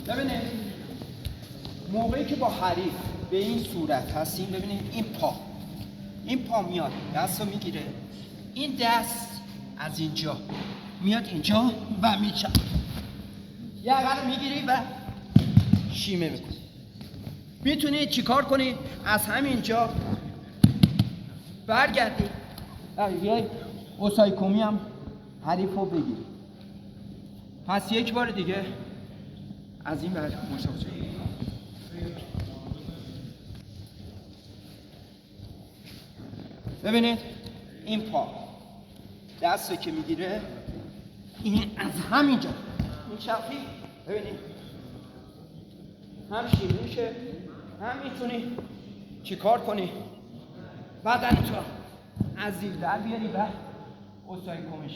ببینید موقعی که با حریف به این صورت هستیم، ببینید این پا میاد دست رو میگیره، این دست از اینجا میاد اینجا و میچه یقه رو میگیری و شیمه میکنی. میتونید چیکار کنید؟ از همینجا برگردید یه اوسایکومی هم حریف رو بگیرید. پس یک بار دیگه از این بر مشابه. ببینید این پا دسته که میگیره، این از همینجا این شخصی ببینید هم شیرین میشه، هم میتونی چیکار کنی بدن تو از زیر در بیاری و اوسایکومش